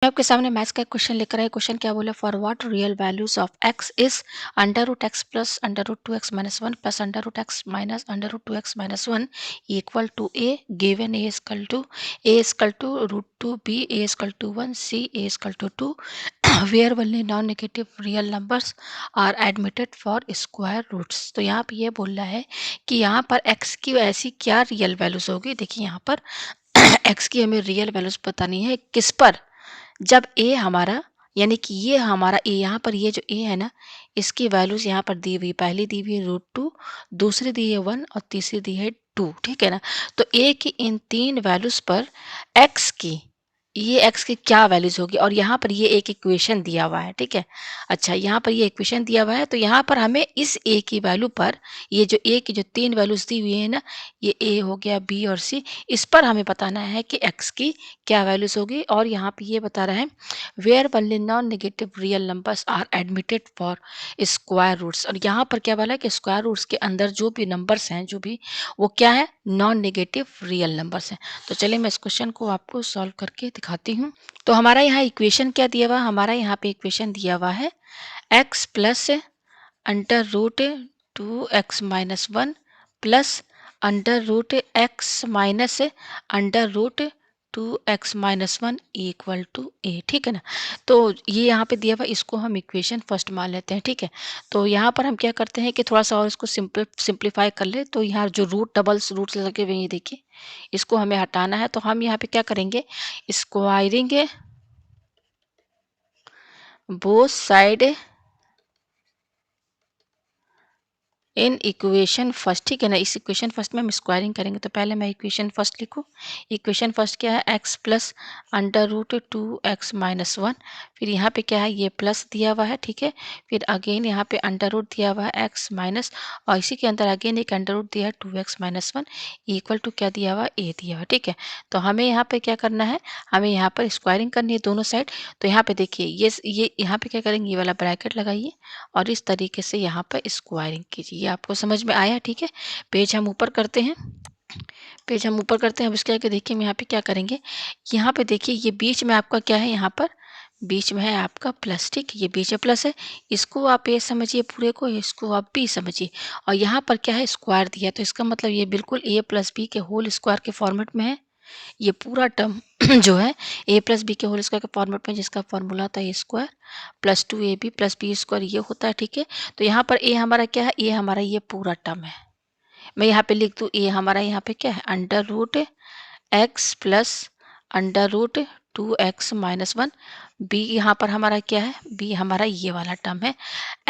मैं आपके सामने मैथ्स का एक क्वेश्चन लेकर आए। क्वेश्चन क्या बोला, for what real values of x is under root x plus under root two x minus one plus under root x minus under root two x minus one equal to a given a equal to root two b a equal to one c a equal to two where only non negative real numbers are admitted for square roots. तो यहाँ पे ये बोल रहा है कि यहाँ पर एक्स की ऐसी क्या रियल वैल्यूज होगी। देखिए यहाँ पर एक्स की हमें रियल वैल्यूज बतानी है किस पर, जब ए हमारा यानी कि ये हमारा ए, यहाँ पर ये जो ए है ना, इसकी वैल्यूज यहाँ पर दी हुई, पहली दी हुई है रूट टू, दूसरी दी है वन और तीसरी दी है टू। ठीक है ना। तो ए की इन तीन वैल्यूज पर एक्स की एक्स की क्या वैल्यूज होगी, और यहाँ पर ये एक इक्वेशन दिया हुआ है। ठीक है। अच्छा, यहाँ पर ये इक्वेशन दिया हुआ है, तो यहाँ पर हमें इस ए की वैल्यू पर, ये जो ए की जो तीन वैल्यूज दी हुई है ना, ये ए हो गया, बी और सी, इस पर हमें बताना है कि एक्स की क्या वैल्यूज होगी। और यहाँ पे ये बता रहा है where only non negative real numbers are admitted for square roots. और यहाँ पर क्या बोला है कि स्क्वायर रूट्स के अंदर जो भी नंबर्स हैं, जो भी, वो क्या है, नॉन नेगेटिव रियल नंबर्स हैं। तो चलिए मैं इस क्वेश्चन को आपको सॉल्व करके दिखाती हूँ। तो हमारा यहाँ इक्वेशन क्या दिया हुआ, हमारा यहाँ पे इक्वेशन दिया हुआ है x plus under root two x minus one plus under root x minus under root two x minus one equal to A. ठीक है ना। तो ये यहाँ पे दिया हुआ, इसको हम इक्वेशन फर्स्ट मान लेते हैं। ठीक है। तो यहाँ पर हम क्या करते हैं कि थोड़ा सा और इसको सिंप्लीफाई कर ले। तो यहाँ जो रूट डबल्स रूट्स लगे हुए हैं, ये देखिए, इसको हमें हटाना है। तो हम यहाँ पे क्या करेंगे, squaring both side in equation first. ठीक है ना। इस इक्वेशन फर्स्ट में हम स्क्वायरिंग करेंगे। तो पहले मैं इक्वेशन फर्स्ट लिखूँ। इक्वेशन फर्स्ट क्या है, x plus under root two x minus one, फिर यहाँ पे क्या है, ये प्लस दिया हुआ है। ठीक है। फिर अगेन यहाँ पे अंडर रूट दिया हुआ है एक्स माइनस, और इसी के अंदर अगेन एक अंडर रूट दिया है two x minus one equal to क्या दिया हुआ, ए दिया हुआ। ठीक है। तो हमें यहाँ पे क्या करना है, हमें यहाँ पर स्क्वायरिंग करनी है दोनों साइड। तो यहाँ पे देखिए, ये यहाँ पे क्या करेंगे, ये वाला ब्रैकेट लगाइए और इस तरीके से यहाँ पर स्क्वायरिंग कीजिए। ये आपको समझ में आया। ठीक है। पेज हम ऊपर करते हैं। पेज हम ऊपर करते हैं। अब इसके आगे देखिए, हम यहाँ पे क्या करेंगे, यहाँ पे देखिए, ये बीच में आपका क्या है, यहाँ पर बीच में है आपका प्लस। ठीक है। ये बीच में प्लस है, इसको आप ए समझिए पूरे को, इसको आप बी समझिए। और यहाँ पर क्या है, स्क्वायर दिया, तो इसका मतलब ये बिल्कुल ए प्लस बी के होल स्क्वायर के फॉर्मेट में है। ये पूरा टर्म जो है ए प्लस बी के होल स्क्वायर के फॉर्मेट में, जिसका फॉर्मूला होता है ए स्क्वायर प्लस टू ए बी प्लस बी स्क्वायर, ये होता है। ठीक है। तो यहाँ पर ए हमारा क्या है, ए हमारा ये पूरा टर्म है। मैं यहाँ पे लिख दूँ, ए हमारा यहाँ पे क्या है, under root x plus under root two x minus one. B यहाँ पर हमारा क्या है, बी हमारा ये वाला टर्म है,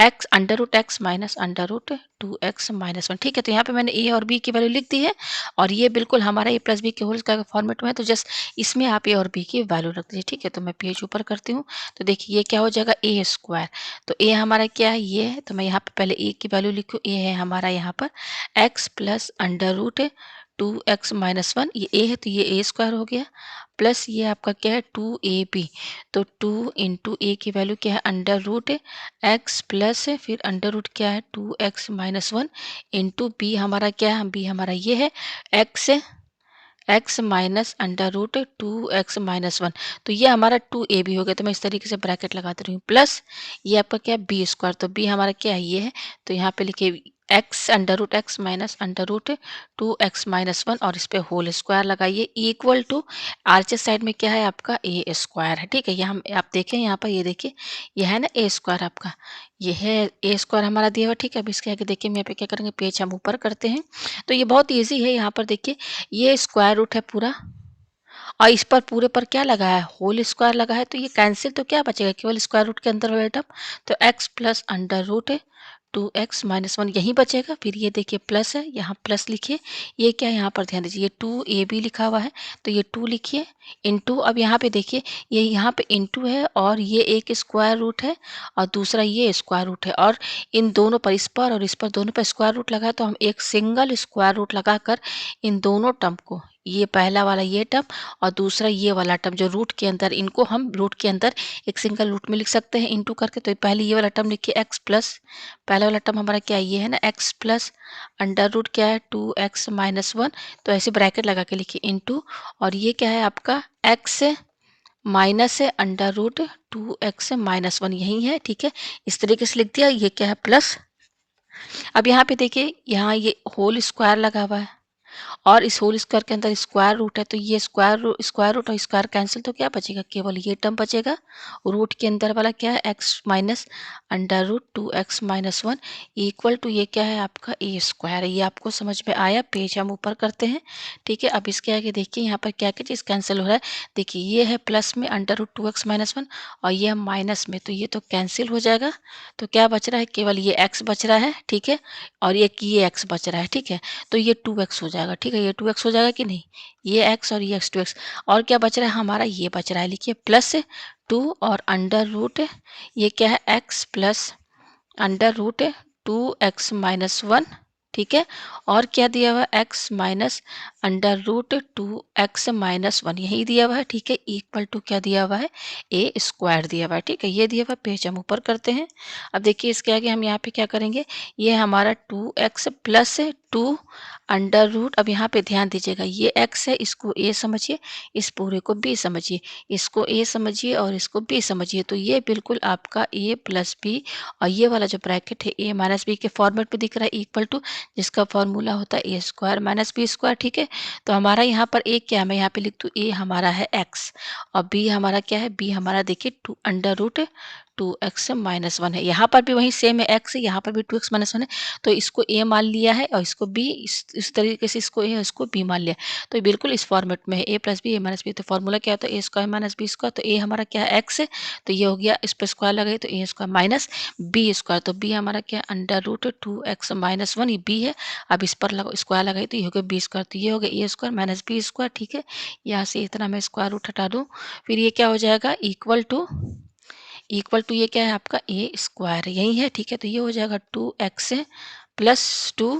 x under root x minus under root two x minus one. ठीक है। तो यहाँ पे मैंने ए और बी की वैल्यू लिख दी है, और ये बिल्कुल हमारा ए प्लस बी के होल स्क्वायर का फॉर्मेट में है। तो जस्ट इसमें आप ए और बी की वैल्यू रख दीजिए। ठीक है। तो मैं पेज ऊपर करती हूँ। तो देखिए, ये क्या हो जाएगा, ए स्क्वायर। तो ए हमारा क्या है, ये है। तो मैं यहाँ पे पहले ए की वैल्यू लिखूँ, ए है हमारा यहाँ पर x plus under root two x minus one, ये ए है तो ये ए स्क्वायर हो गया, प्लस ये आपका क्या है, टू ए बी। तो टू इंटू ए की वैल्यू क्या है, अंडर रूट एक्स प्लस फिर अंडर रूट क्या है, two x minus one into b हमारा क्या है, बी हमारा ये है x minus under root two x minus one. तो ये हमारा टू ए बी हो गया। तो मैं इस तरीके से ब्रैकेट लगाती रही हूँ, प्लस ये आपका क्या है, बी स्क्वायर। तो बी हमारा क्या है, ये है। तो यहाँ पे लिखिए x under root x minus under root two x minus one, और इस पे होल स्क्वायर लगाइए इक्वल टू आरचेस साइड में क्या है आपका, ए स्क्वायर है। ठीक है। ये हम आप देखें यहाँ पर, ये देखिए, ये है ना ए स्क्वायर आपका, ये है ए स्क्वायर हमारा दिया हुआ। ठीक है। अब इसके आगे देखिए, हम यहाँ पे क्या करेंगे, पेज हम ऊपर करते हैं। तो ये बहुत ईजी है। यहाँ पर देखिए, ये स्क्वायर रूट है पूरा, और इस पर पूरे पर क्या लगा है, होल स्क्वायर लगा है। तो ये कैंसिल, तो क्या बचेगा, केवल स्क्वायर रूट के अंदर वाला टर्म। तो x plus under root two x minus one यही बचेगा। फिर ये देखिए प्लस है, यहाँ प्लस लिखिए। ये क्या है, यहाँ पर ध्यान दीजिए, ये टू ए बी लिखा हुआ है, तो ये टू लिखिए इंटू। अब यहाँ पे देखिए, ये यहाँ पे इंटू है, और ये एक स्क्वायर रूट है, और दूसरा ये स्क्वायर रूट है, और इन दोनों पर, इस पर और इस पर, दोनों पर स्क्वायर रूट लगा है। तो हम एक सिंगल स्क्वायर रूट लगाकर इन दोनों टर्म को, ये पहला वाला ये टर्म और दूसरा ये वाला टर्म जो रूट के अंदर, इनको हम रूट के अंदर एक सिंगल रूट में लिख सकते हैं इंटू करके। तो पहले ये वाला टर्म लिखिए एक्स प्लस, पहला वाला टर्म हमारा क्या है, ये है ना, एक्स प्लस अंडर रूट क्या है, टू एक्स माइनस वन। तो ऐसे ब्रैकेट लगा के लिखिए इंटू, और ये क्या है आपका एक्स माइनस है अंडर रूट 2x माइनस 1 यही है, ठीक है। इस तरीके से लिख दिया। ये क्या है प्लस। अब यहाँ पे देखिए, यहाँ ये होल स्क्वायर लगा हुआ है और इस होल स्क्वायर के अंदर स्क्वायर रूट है, तो ये स्क्वायर रूट और स्क्वायर कैंसिल, तो क्या बचेगा, केवल ये टर्म बचेगा। रूट के अंदर वाला क्या है, x minus under root 2x minus 1 equal to ये क्या है आपका ए स्क्वायर है। ये आपको समझ में आया। पेज हम ऊपर करते हैं, ठीक है। अब इसके आगे देखिए यहाँ पर क्या क्या चीज़ कैंसिल हो रहा है। देखिए ये है प्लस में अंडर रूट 2x माइनस 1 और ये है माइनस में, तो ये तो कैंसिल हो जाएगा। तो क्या बच रहा है, केवल ये x बच रहा है, ठीक है। और ये x बच रहा है, ठीक है। तो ये 2x हो जाएगा, ठीक है। ये 2x हो जाएगा कि नहीं, ये x और ये x 2x। और क्या बच रहा है हमारा, ये बच रहा है, लिखिए प्लस 2 और अंडर रूट ये क्या है x plus under root 2x minus 1, ठीक है। और क्या दिया हुआ है, x minus under root 2x minus 1 यही दिया हुआ है, ठीक है। इक्वल टू क्या दिया हुआ है, ए स्क्वायर दिया हुआ है, ठीक है। ये दिया हुआ पेज हम ऊपर करते हैं। अब देखिए इसके आगे हम यहाँ पे क्या करेंगे, ये हमारा 2x प्लस 2 अंडर रूट। अब यहाँ पे ध्यान दीजिएगा, ये x है, इसको a समझिए, इस पूरे को b समझिए, इसको a समझिए और इसको b समझिए। तो ये बिल्कुल आपका a प्लस बी और ये वाला जो ब्रैकेट है a माइनस बी के फॉर्मेट पे दिख रहा है, इक्वल टू जिसका फॉर्मूला होता है ए स्क्वायर माइनस बी स्क्वायर, ठीक है। तो हमारा यहाँ पर a क्या है, मैं यहाँ पे लिख दूँ, a हमारा है x और b हमारा क्या है, b हमारा देखिए 2 अंडर रूट 2x माइनस 1 है। यहाँ पर भी वही सेम है, x है, यहाँ पर भी 2x माइनस 1 है। तो इसको a मान लिया है और इसको b, इस तरीके से इसको a और इसको b मान लिया। तो ये बिल्कुल इस फॉर्मेट में है, a plus b a minus b. तो फॉर्मूला क्या होता है, ए स्क्वायर माइनस बी स्क्वायर। तो a हमारा क्या है, x है, तो ये हो गया, इस पर स्क्वायर लगाए तो ए स्क्वायर माइनस बी स्क्वायर। तो बी हमारा क्या है, अंडर रूट 2x माइनस 1, ये बी है। अब इस पर स्क्वायर लगाए तो ये हो गया बी स्क्वायर। तो ये हो गया ए स्क्वायर माइनस बी स्क्वायर, ठीक है। यहाँ से इतना मैं स्क्वायर रूट हटा दूँ, फिर ये क्या हो जाएगा, इक्वल टू ये क्या है आपका ए स्क्वायर यही है, ठीक है। तो ये हो जाएगा 2x प्लस 2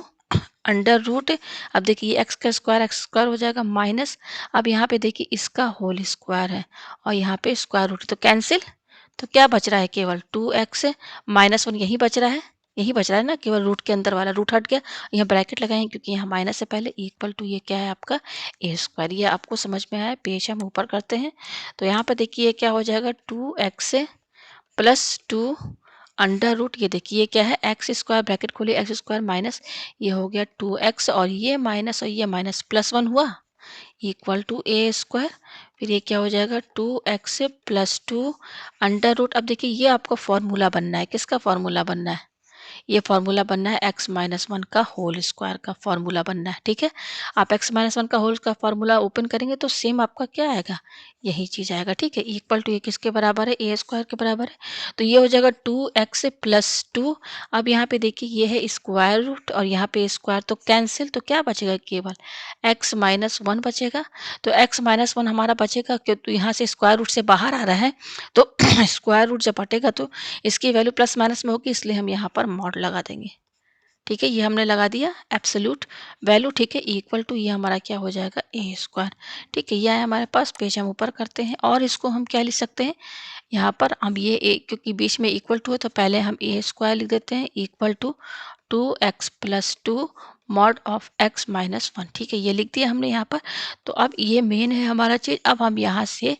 अंडर रूट। अब देखिए ये एक्स स्क्वायर हो जाएगा माइनस। अब यहाँ पे देखिए इसका होल स्क्वायर है और यहाँ पे स्क्वायर रूट, तो कैंसिल। तो क्या बच रहा है, केवल 2x माइनस 1 यही बच रहा है, यही बच रहा है ना, केवल रूट के अंदर वाला रूट हट गया। यहाँ ब्रैकेट लगाएं क्योंकि यहाँ माइनस से पहले, इक्वल टू ये क्या है आपका ए स्क्वायर। ये आपको समझ में आया। पेज हम ऊपर करते हैं। तो यहाँ पर देखिए क्या हो जाएगा, 2x प्लस 2 अंडर रूट, ये देखिए क्या है, एक्स स्क्वायर ब्रैकेट खोलिए, एक्स स्क्वायर माइनस ये हो गया 2x और ये माइनस प्लस 1 हुआ, इक्वल टू ए स्क्वायर। फिर ये क्या हो जाएगा, 2x प्लस 2 अंडर रूट। अब देखिए ये आपको फॉर्मूला बनना है, किसका फॉर्मूला बनना है, ये फॉर्मूला बनना है एक्स माइनस 1 का होल स्क्वायर का फॉर्मूला बनना है, ठीक है। आप एक्स माइनस 1 का होल का फॉर्मूला ओपन करेंगे तो सेम आपका क्या आएगा, यही चीज आएगा, ठीक है। इक्वल टू ये किसके बराबर है, ए स्क्वायर के बराबर है। तो ये हो जाएगा 2x प्लस 2। अब यहाँ पे देखिए ये है स्क्वायर रूट और यहाँ पे स्क्वायर, तो कैंसिल। तो क्या बचेगा, केवल x माइनस 1 बचेगा। तो x माइनस 1 हमारा बचेगा, क्योंकि यहाँ से स्क्वायर रूट से बाहर आ रहा है, तो स्क्वायर रूट जब हटेगा तो इसकी वैल्यू प्लस माइनस में होगी, इसलिए हम यहाँ पर मॉड लगा देंगे, ठीक है। ये हमने लगा दिया एब्सोल्यूट वैल्यू, ठीक है। इक्वल टू ये हमारा क्या हो जाएगा, ए स्क्वायर, ठीक है। यह है हमारे पास। पेज हम ऊपर करते हैं और इसको हम क्या लिख सकते हैं, यहाँ पर हम ये ए, क्योंकि बीच में इक्वल टू है तो पहले हम ए स्क्वायर लिख देते हैं, equal to 2x plus 2 mod of x minus 1, ठीक है। ये लिख दिया हमने यहाँ पर। तो अब ये मेन है हमारा चीज। अब हम यहाँ से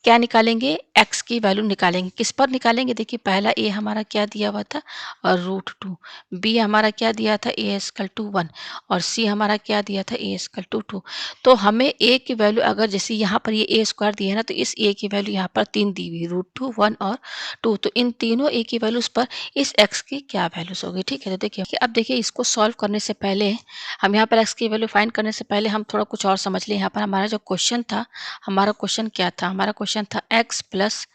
क्या निकालेंगे, x की वैल्यू निकालेंगे। किस पर निकालेंगे, देखिए पहला a हमारा क्या दिया हुआ था, और रूट 2, b हमारा क्या दिया था, a स्कल टू 1 और c हमारा क्या दिया था, a स्कल टू 2। तो हमें a की वैल्यू, अगर जैसे यहाँ पर ये a स्क्वायर दिया है ना, तो इस a की वैल्यू यहाँ पर 3 दी हुई, रूट 2 1 और 2। तो इन तीनों a की वैल्यूज पर इस x की क्या वैल्यूज होगी, ठीक है। तो देखिए अब देखिए इसको सॉल्व करने से पहले, हम यहाँ पर x की वैल्यू फाइंड करने से पहले हम थोड़ा कुछ और समझ लें। यहाँ पर हमारा जो क्वेश्चन था, हमारा क्वेश्चन क्या था, हमारा क्वेश्चन था x plus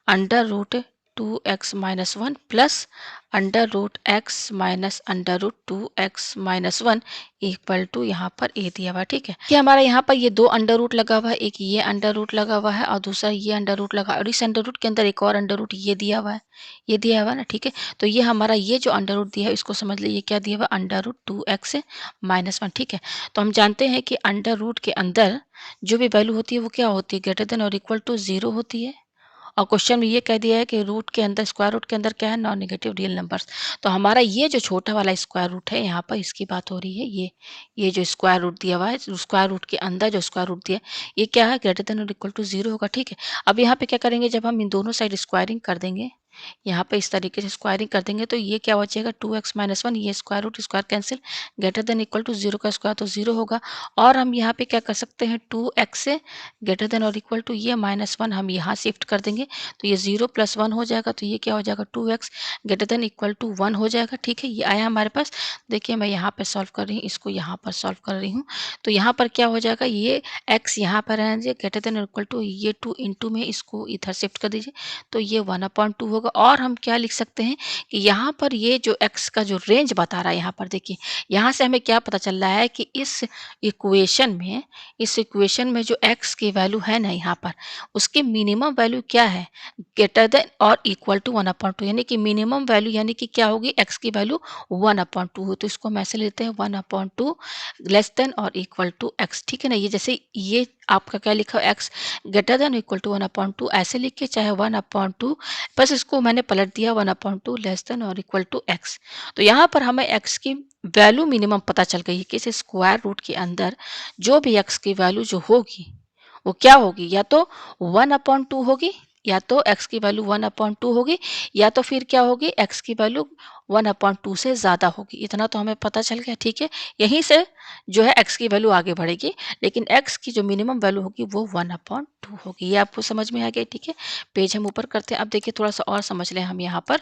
under root 2x minus 1 plus under root x minus under root 2x minus 1 equal to यहाँ पर a दिया हुआ है, ठीक है। कि हमारा यहाँ पर ये दो अंडर रूट लगा हुआ है, एक ये अंडर रूट लगा हुआ है और दूसरा ये अंडर रूट लगा, और इस अंडर रूट के अंदर एक और अंडर रूट ये दिया हुआ है, ये दिया हुआ है ना, ठीक है। तो ये हमारा ये जो अंडर रूट दिया है, इसको समझ लीजिए क्या दिया हुआ, अंडर रूट 2x माइनस 1, ठीक है। तो हम जानते हैं कि अंडर रूट के अंदर जो भी वैल्यू होती है वो क्या होती है, ग्रेटर देन और इक्वल टू 0 होती है, और क्वेश्चन में ये कह दिया है कि रूट के अंदर, स्क्वायर रूट के अंदर क्या है, नॉन नेगेटिव रियल नंबर्स। तो हमारा ये जो छोटा वाला स्क्वायर रूट है, यहाँ पर इसकी बात हो रही है, ये जो स्क्वायर रूट दिया हुआ है, स्क्वायर रूट के अंदर जो स्क्वायर रूट दिया है, ये क्या है, ग्रेटर देन और इक्वल टू 0 होगा। ठीक है, अब यहाँ पे क्या करेंगे, जब हम इन दोनों साइड स्क्वायरिंग कर देंगे, यहाँ पे इस तरीके से स्क्वायरिंग कर देंगे, तो ये क्या बचेगा, 2x माइनस 1, ये square root square cancel, greater than equal to 0 का स्क्वायर तो 0 होगा। और हम यहाँ पे क्या कर सकते हैं, 2x से ग्रेटर देन और इक्वल टू ये -1 हम यहाँ शिफ्ट कर देंगे, तो ये 0 + 1 हो जाएगा, तो ये क्या हो जाएगा, 2x greater than equal to 1 हो जाएगा। ठीक है, ये आया हमारे पास। देखिए मैं यहाँ पे सॉल्व कर रही हूँ, इसको यहाँ पर सॉल्व कर रही हूँ, तो यहाँ पर क्या हो जाएगा, ये x यहाँ पर है, ग्रेटर देन इक्वल टू ये 2 इंटू में इसको इधर शिफ्ट कर दीजिए, तो ये 1/2 होगा। और हम क्या लिख सकते हैं कि यहाँ पर ये जो x का जो रेंज बता रहा है, यहाँ पर देखिए, यहाँ से हमें क्या पता चल रहा है कि इस इक्वेशन में जो x की वैल्यू है ना, यहाँ पर उसकी मिनिमम वैल्यू क्या है, ग्रेटर देन और इक्वल टू 1/2, यानी कि मिनिमम वैल्यू यानी कि क्या होगी, x की वैल्यू 1/2 हो, तो इसको हम ऐसे लेते हैं 1/2 लेस देन और इक्वल टू x। ठीक है ना, ये जैसे ये आपका क्या लिखा है, x greater than equal to 1/2 ऐसे लिख के, चाहे 1/2, बस इसको मैंने पलट दिया 1/2 लेस देन और इक्वल टू x। तो यहाँ पर हमें x की वैल्यू मिनिमम पता चल गई है कि इस स्क्वायर रूट के अंदर जो भी x की वैल्यू जो होगी वो क्या होगी, या तो 1/2 होगी, या तो x की वैल्यू 1/2 होगी, या तो फिर क्या होगी, x की वैल्यू 1/2 से ज़्यादा होगी। इतना तो हमें पता चल गया। ठीक है, यहीं से जो है x की वैल्यू आगे बढ़ेगी, लेकिन x की जो मिनिमम वैल्यू होगी वो 1/2 होगी। ये आपको समझ में आ गया। ठीक है, पेज हम ऊपर करते हैं। अब देखिए थोड़ा सा और समझ लें हम यहाँ पर।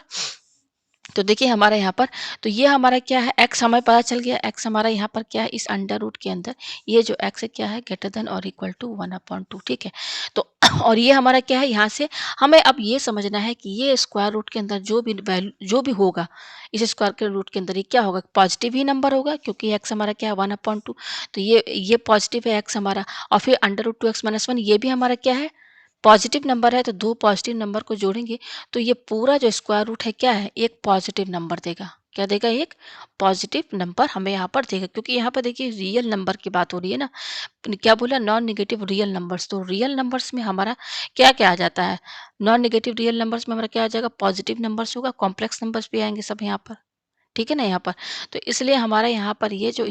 तो देखिए हमारा यहाँ पर, तो ये हमारा क्या है, x हमें पता चल गया, x हमारा यहाँ पर क्या है, इस अंडर रूट के अंदर ये जो x है क्या है, ग्रेटर देन और इक्वल टू 1/2। ठीक है, तो और ये हमारा क्या है, यहाँ से हमें अब ये समझना है कि ये स्क्वायर रूट के अंदर जो भी वैल्यू जो भी होगा, इस स्क्वायर के रूट के अंदर ये क्या होगा, पॉजिटिव ही नंबर होगा, क्योंकि x हमारा क्या है 1/2, तो ये पॉजिटिव है x हमारा। और फिर अंडर रूट 2x - 1 ये भी हमारा क्या है, पॉजिटिव नंबर है, तो दो पॉजिटिव नंबर को जोड़ेंगे तो ये पूरा जो स्क्वायर रूट है क्या है, एक पॉजिटिव नंबर देगा। क्या देगा, एक पॉजिटिव नंबर हमें यहाँ पर देगा, क्योंकि यहाँ पर देखिए रियल नंबर की बात हो रही है ना। क्या बोला, नॉन नेगेटिव रियल नंबर्स, तो रियल नंबर्स में हमारा क्या क्या आ जाता है, नॉन नेगेटिव रियल नंबर्स में हमारा क्या आ जाएगा, पॉजिटिव नंबर्स होगा, कॉम्प्लेक्स नंबर्स भी आएंगे सब यहाँ पर। ठीक है ना, यहाँ पर, तो इसलिए हमारा यहाँ पर ये जो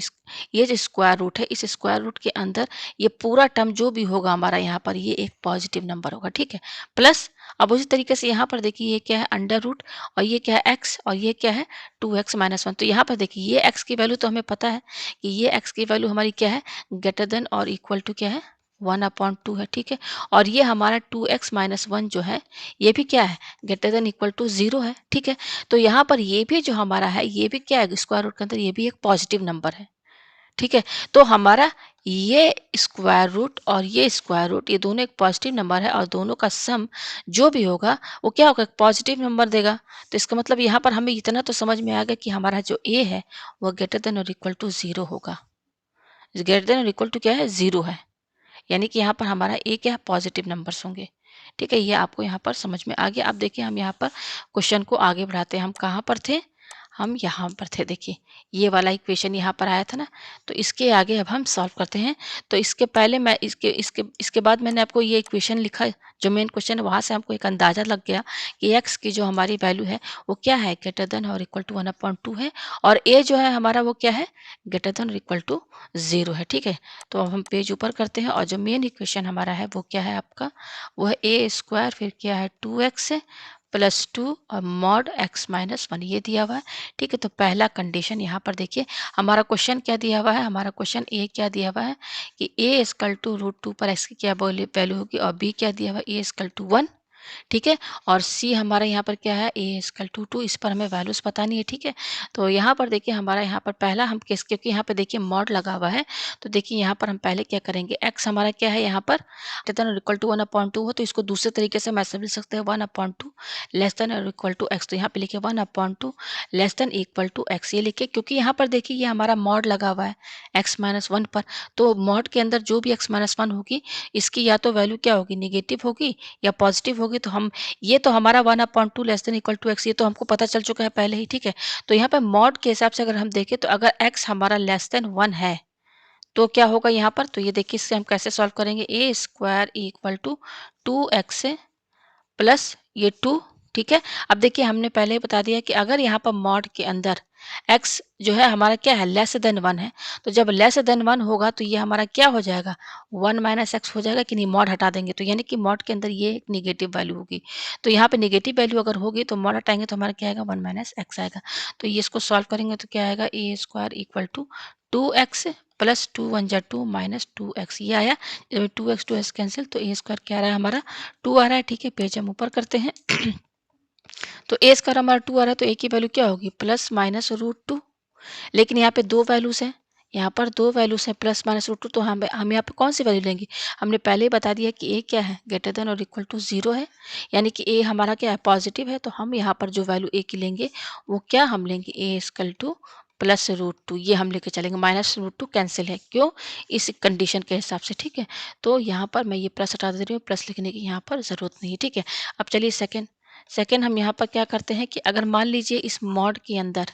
स्क्वायर रूट है, इस स्क्वायर रूट के अंदर ये पूरा टर्म जो भी होगा हमारा यहाँ पर, ये एक पॉजिटिव नंबर होगा। ठीक है, प्लस अब उसी तरीके से यहाँ पर देखिए ये क्या है, अंडर रूट, और ये क्या है x, और ये क्या है 2x - 1। तो यहाँ पर देखिए ये x की वैल्यू तो हमें पता है कि ये x की वैल्यू हमारी क्या है, ग्रेटर देन और इक्वल टू क्या है, 1/2 है। ठीक है, और ये हमारा 2x - 1 जो है, ये भी क्या है, ग्रेटर देन इक्वल टू 0 है। ठीक है, तो यहाँ पर ये भी जो हमारा है, ये भी क्या है, स्क्वायर रूट के अंदर ये भी एक पॉजिटिव नंबर है। ठीक है, तो हमारा ये स्क्वायर रूट और ये स्क्वायर रूट, ये दोनों एक पॉजिटिव नंबर है, और दोनों का सम जो भी होगा वो क्या होगा, पॉजिटिव नंबर देगा। तो इसका मतलब यहाँ पर हमें इतना तो समझ में आ गया कि हमारा जो a है वो ग्रेटर देन और इक्वल टू 0 होगा। ग्रेटर देन और इक्वल टू क्या है, 0 है, यानी कि यहाँ पर हमारा ए क्या है, पॉजिटिव नंबर्स होंगे। ठीक है, ये आपको यहाँ पर समझ में आ गया। अब देखिए हम यहाँ पर क्वेश्चन को आगे बढ़ाते हैं। हम कहाँ पर थे, हम यहाँ पर थे। देखिए ये वाला इक्वेशन यहाँ पर आया था ना, तो इसके आगे अब हम सॉल्व करते हैं। तो इसके पहले मैं इसके इसके इसके बाद मैंने आपको ये इक्वेशन लिखा है, जो मेन क्वेश्चन है, वहाँ से हमको एक अंदाज़ा लग गया कि x की जो हमारी वैल्यू है वो क्या है, ग्रेटर देन और इक्वल टू 1/2 है, और a जो है हमारा वो क्या है, ग्रेटर देन और इक्वल टू 0 है। ठीक है, तो अब हम पेज ऊपर करते हैं, और जो मेन इक्वेशन हमारा है वो क्या है आपका, वो है ए स्क्वायर, फिर क्या है 2x प्लस 2 और मॉड x - 1 ये दिया हुआ है। ठीक है, तो पहला कंडीशन यहाँ पर देखिए, हमारा क्वेश्चन क्या दिया हुआ है, हमारा क्वेश्चन ए क्या दिया हुआ है कि a √2 पर x की क्या वैल्यू होगी, और b क्या दिया हुआ है, a 1। ठीक है, और सी हमारा यहाँ पर क्या है, a = 2। इस पर हमें वैल्यूज पता नहीं है। ठीक है, तो यहाँ पर देखिए हमारा यहाँ पर पहला हम केस, क्योंकि यहाँ पे देखिए मॉड लगा हुआ है, तो देखिए यहाँ पर हम पहले क्या करेंगे, x हमारा क्या है यहाँ पर ग्रेटर देन और इक्वल टू 1/2 हो, तो इसको दूसरे तरीके से हम ऐसे लिख सकते हैं 1/2 लेस देन और इक्वल टू x। तो यहाँ पे लिखे 1/2 less than equal to x, ये लिखे, क्योंकि यहाँ पर देखिए ये हमारा मॉड लगा हुआ है x - 1 पर, तो मॉड के अंदर जो भी x - 1 होगी, इसकी या तो वैल्यू क्या होगी, निगेटिव होगी या पॉजिटिव होगी। तो हम ये तो हमारा 1/2 less than equal to x, ये तो हमको पता चल चुका है पहले ही। ठीक है, तो यहाँ पे मॉड के हिसाब से अगर हम देखें, तो अगर x हमारा लेस देन 1 है तो क्या होगा यहाँ पर, तो ये देखिए इससे हम कैसे सॉल्व करेंगे, a² = 2x प्लस ये 2, ठीक है। अब देखिए हमने पहले ही बता दिया कि अगर यहाँ पर मॉड के अंदर x जो है हमारा क्या है, लेस देन 1 है, तो जब लेस देन 1 होगा तो ये हमारा क्या हो जाएगा, 1 माइनस एक्स हो जाएगा कि नहीं, मॉड हटा देंगे तो यानी कि मॉड के अंदर ये एक निगेटिव वैल्यू होगी। तो यहाँ पे निगेटिव वैल्यू अगर होगी तो मॉड हटाएंगे तो हमारा क्या आएगा, 1 माइनस एक्स आएगा। तो ये इसको सॉल्व करेंगे तो क्या आएगा, A square equal to 2x plus 2 1 जा 2 माइनस 2x, ये आया। जब 2x कैंसिल तो ए स्क्वायर क्या आ रहा है हमारा, 2 आ रहा है, ठीक है। पेज हम ऊपर करते हैं तो ए स्क्वायर हमारा 2 आ रहा है तो ए की वैल्यू क्या होगी, प्लस माइनस रूट 2। लेकिन यहाँ पे दो वैल्यूज हैं, यहाँ पर दो वैल्यूज हैं प्लस माइनस रूट 2, तो हम यहाँ पे कौन सी वैल्यू लेंगे, हमने पहले ही बता दिया कि ए क्या है, ग्रेटर देन और इक्वल टू 0 है, यानी कि ए हमारा क्या है, पॉजिटिव है। तो हम यहाँ पर जो वैल्यू ए की लेंगे वो क्या हम लेंगे, ए इक्वल टू प्लस रूट 2, ये हम लेके चलेंगे। माइनस रूट 2 कैंसिल है, क्यों, इस कंडीशन के हिसाब से, ठीक है। तो यहाँ पर मैं ये प्लस हटा दे रही हूँ, प्लस लिखने की यहाँ पर ज़रूरत नहीं है, ठीक है। अब चलिए सेकेंड सेकेंड हम यहाँ पर क्या करते हैं कि अगर मान लीजिए इस मॉड के अंदर,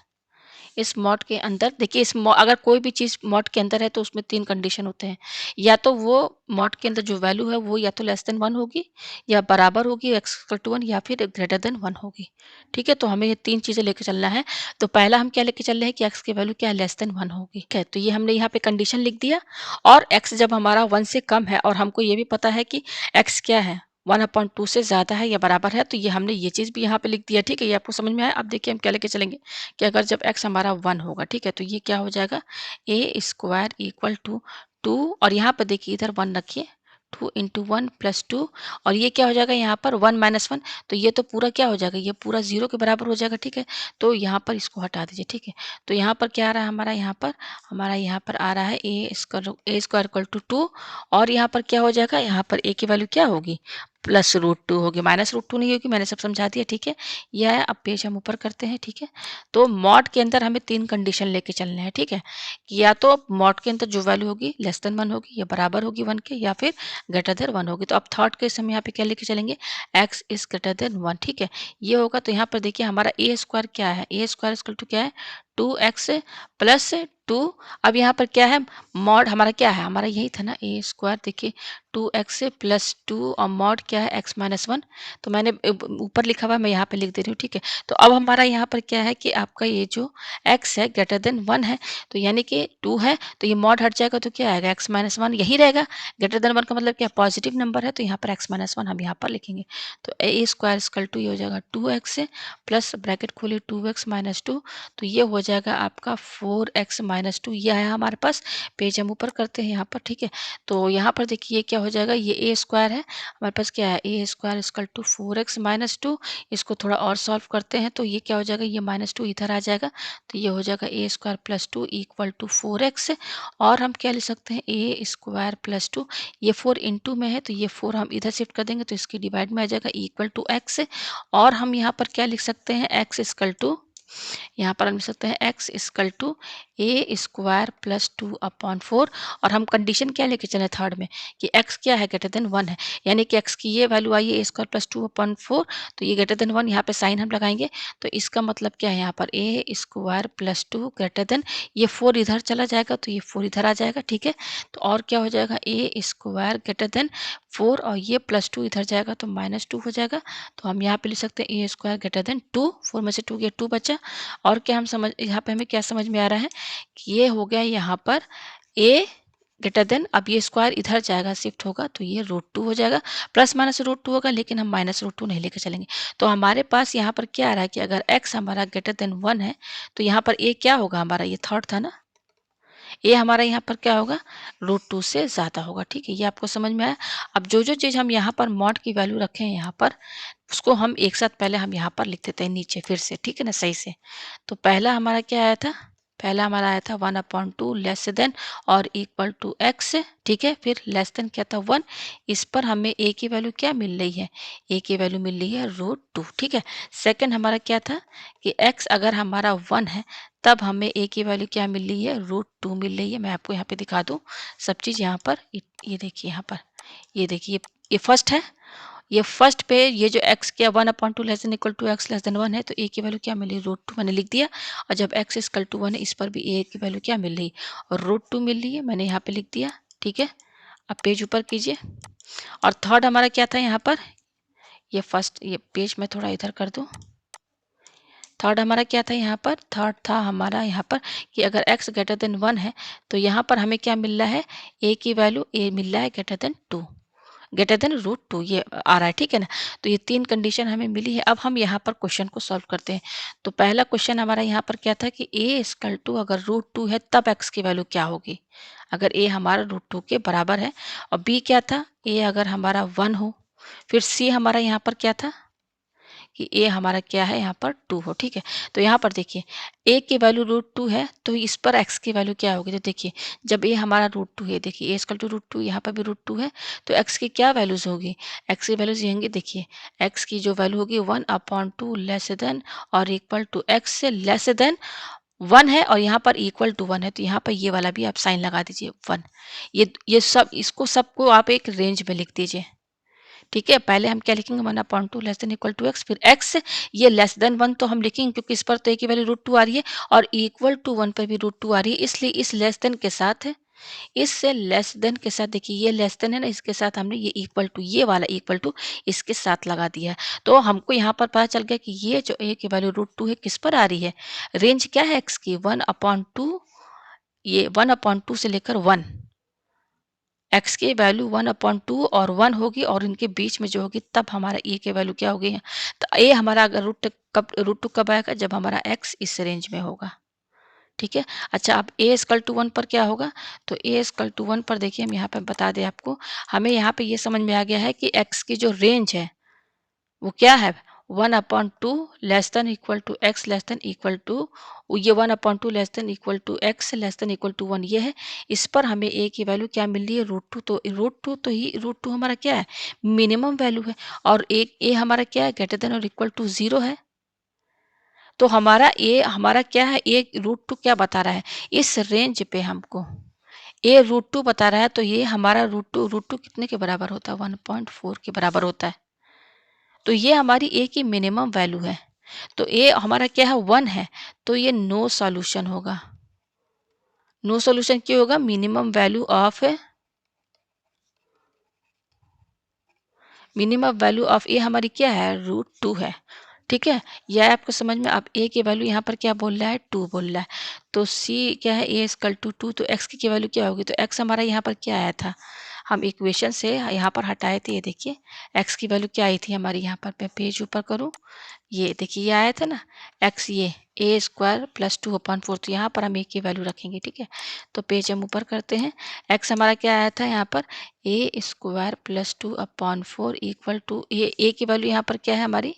इस मॉड के अंदर देखिए, अगर कोई भी चीज़ मॉड के अंदर है तो उसमें 3 कंडीशन होते हैं। या तो वो मॉड के अंदर जो वैल्यू है वो या तो लेस देन 1 होगी, या बराबर होगी x इक्वल टू 1, या फिर ग्रेटर देन 1 होगी। ठीक है, तो हमें ये 3 चीज़ें लेके चलना है। तो पहला हम क्या लेके चल रहे हैं कि x की वैल्यू क्या है, लेस देन 1 होगी। ठीक है, तो ये हमने यहाँ पे कंडीशन लिख दिया। और x जब हमारा 1 से कम है और हमको ये भी पता है कि x क्या है, 1/2 से ज़्यादा है या बराबर है, तो ये हमने ये चीज़ भी यहाँ पे लिख दिया। ठीक है, ये आपको समझ में आया। अब देखिए हम क्या लेके चलेंगे कि अगर जब x हमारा 1 होगा, ठीक है, तो ये क्या हो जाएगा, ए स्क्वायर इक्वल टू 2, और यहाँ पर देखिए इधर 1 रखिए, 2 इंटू 1 प्लस 2, और ये क्या हो जाएगा यहाँ पर 1 माइनस 1, तो ये तो पूरा क्या हो जाएगा, ये पूरा 0 के बराबर हो जाएगा। ठीक है, तो यहाँ पर इसको हटा दीजिए। ठीक है, तो यहाँ पर क्या आ रहा है हमारा यहाँ पर आ रहा है ए स्क्वायर इक्वल टू 2, और यहाँ पर क्या हो जाएगा, यहाँ पर ए की वैल्यू क्या होगी, प्लस रूट 2 होगी, माइनस रूट 2 नहीं होगी, मैंने सब समझा दिया। ठीक है, यह है। अब पेज हम ऊपर करते हैं। ठीक है, तो मॉड के अंदर हमें 3 कंडीशन लेके चलने हैं। ठीक है, कि या तो मॉड के अंदर जो वैल्यू होगी लेस देन 1 होगी, या बराबर होगी 1 के, या फिर ग्रेटर देन 1 होगी। तो अब थर्ड केस हम यहाँ पे क्या लेके चलेंगे, x इज ग्रेटर देन 1। ठीक है, ये होगा। तो यहाँ पर देखिए हमारा ए स्क्वायर क्या है, ए स्क्वायर इक्वल टू क्या है, 2x प्लस 2। अब यहाँ पर क्या है, मॉड हमारा क्या है, हमारा यही था ना, ए स्क्वायर देखिए 2x प्लस 2, और मॉड क्या है, x माइनस 1। तो मैंने ऊपर लिखा हुआ है, मैं यहाँ पे लिख दे रही हूँ। ठीक है, तो अब हमारा यहाँ पर क्या है कि आपका ये जो x है ग्रेटर देन 1 है, तो यानी कि 2 है, तो ये मॉड हट जाएगा तो क्या आएगा, x माइनस 1 यही रहेगा। ग्रेटर देन 1 का मतलब क्या, पॉजिटिव नंबर है, तो यहाँ पर x माइनस 1 हम यहाँ पर लिखेंगे। तो ए स्क्वायर इक्वल टू ये हो जाएगा 2x प्लस ब्रैकेट खोलिए 2x माइनस 2, तो ये हो जाएगा आपका 4x माइनस 2। ये है हमारे पास। पेज हम ऊपर करते हैं यहाँ पर। ठीक है, तो यहाँ पर देखिए क्या हो जाएगा, ये ए स्क्वायर है हमारे पास, क्या है, ए square equal to 4x minus 2। इसको थोड़ा और सॉल्व करते हैं तो ये क्या हो जाएगा, ये माइनस 2 इधर आ जाएगा, तो ये हो जाएगा A square plus 2 equal to 4x। और हम क्या लिख सकते हैं, ए स्क्वायर प्लस 2, ये 4 इंटू में है तो ये 4 हम इधर शिफ्ट कर देंगे तो इसकी डिवाइड में आ जाएगा इक्वल टू x। और हम यहाँ पर क्या लिख सकते हैं, x इक्वल टू, यहाँ पर हम लिख सकते हैं x equal to a square plus 2/4। और हम कंडीशन क्या लेके चले थर्ड में कि x क्या है, ग्रेटर देन 1 है, यानी कि x की ये वैल्यू आई है ए स्क्वायर प्लस 2/4, तो ये ग्रेटर देन 1, यहाँ पे साइन हम लगाएंगे तो इसका मतलब क्या है, यहाँ पर ए स्क्वायर प्लस 2 ग्रेटर देन, ये 4 इधर चला जाएगा तो ये 4 इधर आ जाएगा। ठीक है, तो और क्या हो जाएगा, ए स्क्वायर ग्रेटर देन 4, और ये प्लस 2 इधर जाएगा तो माइनस 2 हो जाएगा। तो हम यहाँ पे लिख सकते हैं ए स्क्वायर ग्रेटर देन 2, 4 में से 2 गया 2 बचा। और क्या हम समझ, यहाँ पे हमें क्या समझ में आ रहा है कि ये हो गया यहाँ पर ए ग्रेटर देन, अब ये स्क्वायर इधर जाएगा शिफ्ट होगा तो ये रूट 2 हो जाएगा, प्लस माइनस रूट 2 होगा, लेकिन हम माइनस रूट 2 नहीं लेकर चलेंगे। तो हमारे पास यहाँ पर क्या आ रहा है कि अगर x हमारा ग्रेटर देन 1 है तो यहाँ पर a क्या होगा, हमारा ये थर्ड था ना, ये हमारा यहाँ पर क्या होगा, रूट 2 से ज़्यादा होगा। ठीक है, ये आपको समझ में आया। अब जो जो चीज़ हम यहाँ पर मॉड की वैल्यू रखे हैं यहाँ पर, उसको हम एक साथ पहले हम यहाँ पर लिख देते हैं नीचे फिर से, ठीक है ना, सही से। तो पहला हमारा क्या आया था, पहला हमारा आया था 1/2 लेस देन और इक्वल टू x। ठीक है, फिर लेस देन क्या था 1, इस पर हमें a की वैल्यू क्या मिल रही है, a की वैल्यू मिल रही है रूट 2। ठीक है, सेकंड हमारा क्या था कि x अगर हमारा 1 है तब हमें a की वैल्यू क्या मिल रही है, रूट 2 मिल रही है। मैं आपको यहाँ पे दिखा दूँ सब चीज़ यहाँ पर, ये देखिए यहाँ पर, ये देखिए ये फर्स्ट है, ये फर्स्ट पे ये जो x क्या 1/2 less than equal to x less than 1 है, तो a की वैल्यू क्या मिली, रूट 2 मैंने लिख दिया। और जब x इक्वल टू 1 है, इस पर भी a की वैल्यू क्या मिल रही, और रूट 2 मिल रही है, मैंने यहाँ पे लिख दिया। ठीक है, अब पेज ऊपर कीजिए। और थर्ड हमारा क्या था यहाँ पर, ये फर्स्ट, ये पेज मैं थोड़ा इधर कर दूँ। थर्ड हमारा क्या था यहाँ पर? थर्ड था हमारा यहाँ पर कि अगर x ग्रेटर देन 1 है तो यहाँ पर हमें क्या मिल रहा है? a की वैल्यू a मिल रहा है greater than 2, greater than root 2 ये आ रहा है, ठीक है ना। तो ये 3 कंडीशन हमें मिली है। अब हम यहाँ पर क्वेश्चन को सॉल्व करते हैं। तो पहला क्वेश्चन हमारा यहाँ पर क्या था कि a इक्वल टू अगर रूट 2 है तब x की वैल्यू क्या होगी, अगर a हमारा रूट 2 के बराबर है। और b क्या था? a अगर हमारा 1 हो। फिर c हमारा यहाँ पर क्या था कि a हमारा क्या है यहाँ पर 2 हो, ठीक है। तो यहाँ पर देखिए a की वैल्यू रूट 2 है तो इस पर x की वैल्यू क्या होगी? तो देखिए जब a हमारा रूट 2 है, देखिए a इक्वल टू रूट 2, यहाँ पर भी रूट 2 है, तो x की क्या वैल्यूज होगी? x की वैल्यूज होंगी, देखिए x की जो वैल्यू होगी 1/2 लेस देन और इक्वल टू x से लेस देन 1 है, और यहाँ पर इक्वल टू 1 है, तो यहाँ पर ये वाला भी आप साइन लगा दीजिए 1। ये सब, इसको सबको आप एक रेंज में लिख दीजिए, ठीक है। पहले हम क्या लिखेंगे? 1/2 less than equal to x, फिर एक्स ये लेस देन 1 तो हम लिखेंगे क्योंकि इस पर तो a की वैल्यू रूट 2 आ रही है और इक्वल टू 1 पर भी रूट 2 आ रही है, इसलिए इस लेस देन के साथ, इससे लेस देन के साथ, देखिए ये लेस देन है ना, इसके साथ हमने ये इक्वल टू, ये वाला इक्वल टू इसके साथ लगा दिया है। तो हमको यहाँ पर पता चल गया कि ये जो a की वैल्यू रूट 2 है किस पर आ रही है? रेंज क्या है x की? 1/2, ये 1/2 से लेकर 1, x की वैल्यू 1/2 और 1 होगी और इनके बीच में जो होगी तब हमारा a की वैल्यू क्या होगी? तो a हमारा अगर रूट टू कब आएगा? जब हमारा x इस रेंज में होगा, ठीक है। अच्छा, अब a इक्वल टू 1 पर क्या होगा? तो a इक्वल टू 1 पर देखिए हम यहाँ पे बता दें आपको, हमें यहाँ पे ये समझ में आ गया है कि x की जो रेंज है वो क्या है? 1/2 less than equal to x less than equal to, ये 1/2 less than equal to x less than equal to 1 ये है। इस पर हमें a की वैल्यू क्या मिल रही है? रूट 2। तो रूट टू हमारा क्या है? मिनिमम वैल्यू है, और एक a हमारा क्या है? ग्रेटर देन और इक्वल टू 0 है। तो हमारा a हमारा क्या है? a रूट 2 क्या बता रहा है? इस रेंज पे हमको a रूट 2 बता रहा है, तो ये हमारा रूट टू कितने के बराबर होता है? 1.4 के बराबर होता है। तो ये हमारी a की मिनिमम वैल्यू है। तो a हमारा क्या है? 1 है, तो ये नो सॉल्यूशन होगा। नो सॉल्यूशन क्यों होगा? मिनिमम वैल्यू ऑफ a हमारी क्या है? रूट 2 है, ठीक है। यह आपको समझ में, आप a की वैल्यू यहाँ पर क्या बोल रहा है? 2 बोल रहा है। तो c क्या है? a इक्वल टू 2, तो x की वैल्यू क्या होगी? तो x हमारा यहाँ पर क्या आया था? हम इक्वेशन से यहाँ पर हटाए थे, ये देखिए x की वैल्यू क्या आई थी हमारी, यहाँ पर मैं पेज ऊपर करूँ, ये देखिए ये आया था ना x, ये a स्क्वायर प्लस 2/4, तो यहाँ पर हम a की वैल्यू रखेंगे, ठीक है। तो पेज हम ऊपर करते हैं, x हमारा क्या आया था यहाँ पर? a square plus 2/4 equal to, ये a की वैल्यू यहाँ पर क्या है हमारी?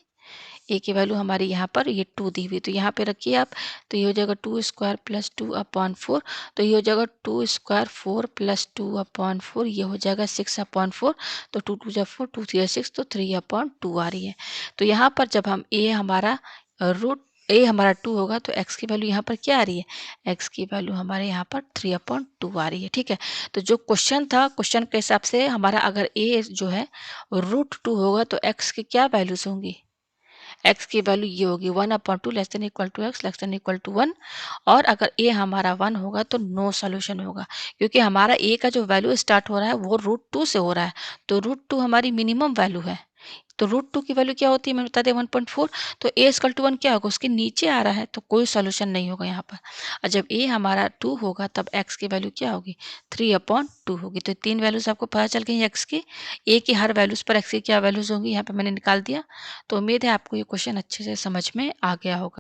a की वैल्यू हमारी यहाँ पर ये 2 दी हुई, तो यहाँ पे रखिए आप, तो ये हो जाएगा 2 स्क्वायर प्लस 2/4, तो ये हो जाएगा 2 स्क्वायर 4 प्लस 2/4, ये हो जाएगा 6/4, तो 2 2 जा 4, 2 3 6, तो 3/2 आ रही है। तो यहाँ पर जब हम a हमारा रूट a हमारा 2 होगा तो x की वैल्यू यहाँ पर क्या आ रही है? x की वैल्यू हमारे यहाँ पर 3/2 आ रही है, ठीक है। तो जो क्वेश्चन था, क्वेश्चन के हिसाब से हमारा अगर a जो है रूट 2 होगा तो x की क्या वैल्यूज होंगी? x की वैल्यू ये होगी 1/2 less than equal to x less than equal to 1, और अगर a हमारा 1 होगा तो नो सॉल्यूशन होगा, क्योंकि हमारा a का जो वैल्यू स्टार्ट हो रहा है वो रूट 2 से हो रहा है, तो रूट 2 हमारी मिनिमम वैल्यू है। तो रूट 2 की वैल्यू क्या होती है? मैंने बता दिया 1.4, तो a इक्वल टू 1 क्या होगा? उसके नीचे आ रहा है, तो कोई सॉल्यूशन नहीं होगा यहाँ पर। और जब a हमारा 2 होगा तब x की वैल्यू क्या होगी? 3/2 होगी। तो 3 वैल्यूज आपको पता चल गई x की, a की हर वैल्यूज पर x की क्या वैल्यूज होंगी यहाँ पे मैंने निकाल दिया। तो उम्मीद है आपको ये क्वेश्चन अच्छे से समझ में आ गया होगा।